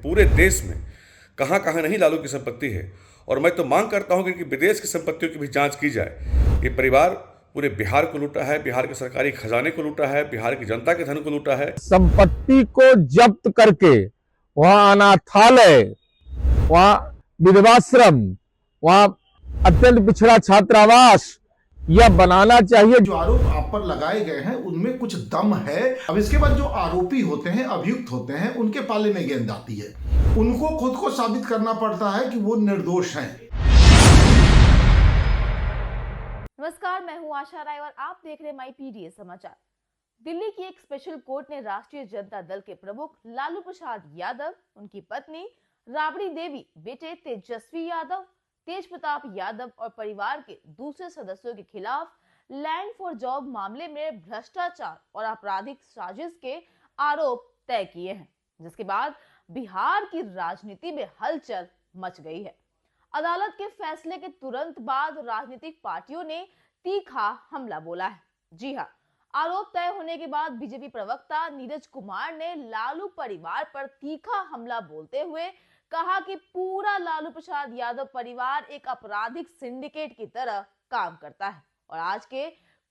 पूरे देश में कहां कहां नहीं लालू की संपत्ति है। और मैं तो मांग करता हूं कि विदेश की संपत्तियों की भी जांच की जाए। ये परिवार पूरे बिहार को लूटा है, बिहार के सरकारी खजाने को लूटा है, बिहार की जनता के धन को लूटा है। संपत्ति को जब्त करके वहां अनाथालय, वहां विधवाश्रम, वहां अत्यंत पिछड़ा छात्रावास यह बनाना चाहिए। जो आरोप आप पर लगाए गए हैं उनमें कुछ दम है। अब इसके बाद जो आरोपी होते हैं, अभियुक्त होते हैं, उनके पाले में गेंद आती है। उनको खुद को साबित करना पड़ता है कि वो निर्दोष हैं। नमस्कार, मैं हूं आशा राय और आप देख रहे हैं माई पीडीए समाचार। दिल्ली की एक स्पेशल कोर्ट ने राष्ट्रीय जनता दल के प्रमुख लालू प्रसाद यादव, उनकी पत्नी राबड़ी देवी, बेटे तेजस्वी यादव, तेज प्रताप यादव और परिवार के दूसरे सदस्यों के खिलाफ लैंड फॉर जॉब मामले में भ्रष्टाचार और आपराधिक साजिश के आरोप तय किए हैं, जिसके बाद बिहार की राजनीति में हलचल मच गई है। अदालत के फैसले के तुरंत बाद राजनीतिक पार्टियों ने तीखा हमला बोला है। जी हां, आरोप तय होने के बाद बीजेपी प्रवक्ता नीरज कुमार ने लालू परिवार पर तीखा हमला बोलते हुए कहा कि पूरा लालू प्रसाद यादव परिवार एक आपराधिक सिंडिकेट की तरह काम करता है और आज के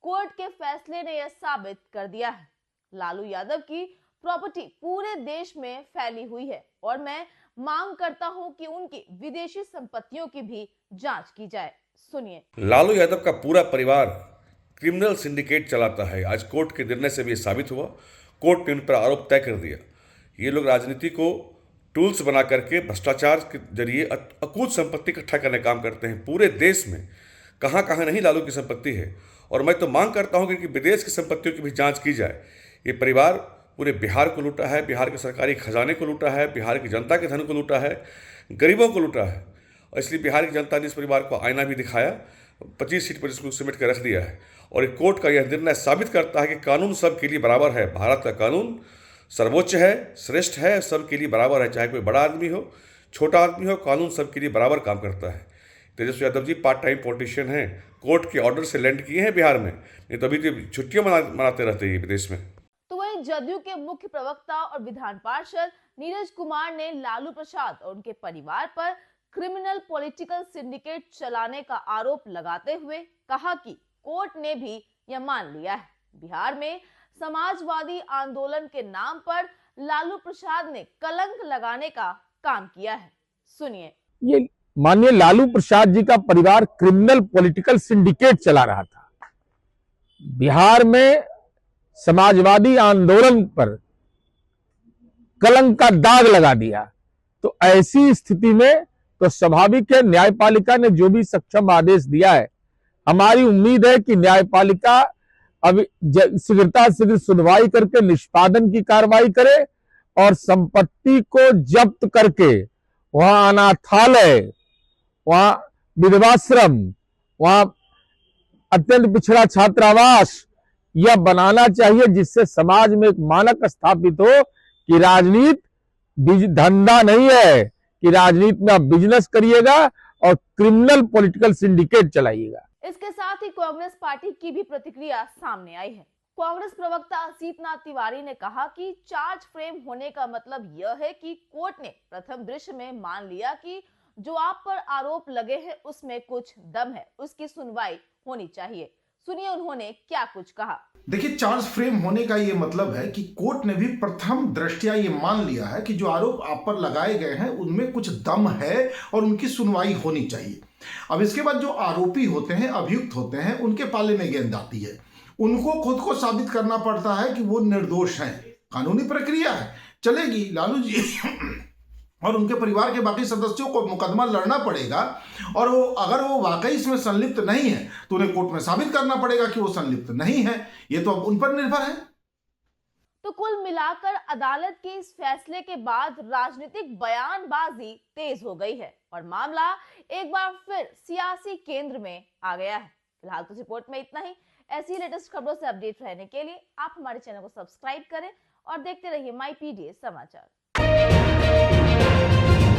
कोर्ट के फैसले ने यह साबित कर दिया है। लालू यादव की प्रॉपर्टी पूरे देश में फैली हुई है और मैं मांग करता हूं कि उनकी विदेशी संपत्तियों की भी जांच की जाए। सुनिए। लालू यादव का पूरा परिवार क्रिमिनल सिंडिकेट चलाता है। आज कोर्ट के निर्णय से भी साबित हुआ। कोर्ट ने उन पर आरोप तय कर दिया। ये लोग राजनीति को टूल्स बना करके भ्रष्टाचार के जरिए अकूत संपत्ति इकट्ठा करने का काम करते हैं। पूरे देश में कहां कहां नहीं लालू की संपत्ति है। और मैं तो मांग करता हूं कि विदेश की संपत्तियों की भी जांच की जाए। ये परिवार पूरे बिहार को लूटा है, बिहार के सरकारी खजाने को लूटा है, बिहार की जनता के धन को लूटा है, गरीबों को लूटा है। और इसलिए बिहार की जनता ने इस परिवार को आईना भी दिखाया, 25 सीट पर इसको समेट कर रख दिया है। और एक कोर्ट का यह निर्णय साबित करता है कि कानून सबके लिए बराबर है। भारत का कानून सर्वोच्च है, श्रेष्ठ है, सबके लिए बराबर है। चाहे कोई बड़ा आदमी हो, छोटा आदमी हो, कानून सबके लिए बराबर काम करता है। Tejashwi Yadav ji part time politician हैं, कोर्ट के ऑर्डर से लैंड किए हैं बिहार में, नहीं तो अभी तो छुट्टियां मनाते रहते हैं विदेश में। तो वहीं जदयू के मुख्य प्रवक्ता और विधान पार्षद नीरज कुमार ने लालू प्रसाद और उनके परिवार पर क्रिमिनल पॉलिटिकल सिंडिकेट चलाने का आरोप लगाते हुए कहा कि कोर्ट ने भी यह मान लिया है। बिहार में समाजवादी आंदोलन के नाम पर लालू प्रसाद ने कलंक लगाने का काम किया है। सुनिए। ये माननीय लालू प्रसाद जी का परिवार क्रिमिनल पॉलिटिकल सिंडिकेट चला रहा था। बिहार में समाजवादी आंदोलन पर कलंक का दाग लगा दिया। तो ऐसी स्थिति में तो स्वाभाविक है, न्यायपालिका ने जो भी सक्षम आदेश दिया है, हमारी उम्मीद है कि न्यायपालिका अब शीघ्रता शीघ्र सुनवाई करके निष्पादन की कार्रवाई करे और संपत्ति को जब्त करके वहां अनाथालय, वहां विधवाश्रम, वहां अत्यंत पिछड़ा छात्रावास यह बनाना चाहिए, जिससे समाज में एक मानक स्थापित हो कि राजनीति धंधा नहीं है, कि राजनीति में आप बिजनेस करिएगा और क्रिमिनल पॉलिटिकल सिंडिकेट चलाइएगा। इसके साथ ही कांग्रेस पार्टी की भी प्रतिक्रिया सामने आई है। कांग्रेस प्रवक्ता असीतनाथ तिवारी ने कहा कि चार्ज फ्रेम होने का मतलब यह है कि कोर्ट ने प्रथम दृश्य में मान लिया कि जो आप पर आरोप लगे हैं उसमें कुछ दम है, उसकी सुनवाई होनी चाहिए। सुनिए उन्होंने क्या कुछ कहा। देखिए, चार्ज फ्रेम होने का ये मतलब है कि कोर्ट ने भी प्रथम दृष्टया ये मान लिया है कि जो आरोप आप पर लगाए गए हैं उनमें कुछ दम है और उनकी सुनवाई होनी चाहिए। अब इसके बाद जो आरोपी होते हैं, अभियुक्त होते हैं, उनके पाले में गेंद आती है। उनको खुद को साबित करना पड़ता है कि वो निर्दोष हैं। कानूनी प्रक्रिया है, चलेगी। लालू जी और उनके परिवार के बाकी सदस्यों को मुकदमा लड़ना पड़ेगा और अगर वो वाकई इसमें संलिप्त नहीं है तो उन्हें कोर्ट में साबित करना पड़ेगा कि वो संलिप्त नहीं है। ये तो अब उन पर निर्भर है। तो कुल मिलाकर अदालत के इस फैसले के बाद राजनीतिक बयानबाजी तेज हो गई है और मामला एक बार फिर सियासी केंद्र में आ गया है। फिलहाल तो रिपोर्ट में इतना ही। ऐसी लेटेस्ट खबरों से अपडेट रहने के लिए आप हमारे चैनल को सब्सक्राइब करें और देखते रहिए माई पीडीए समाचार।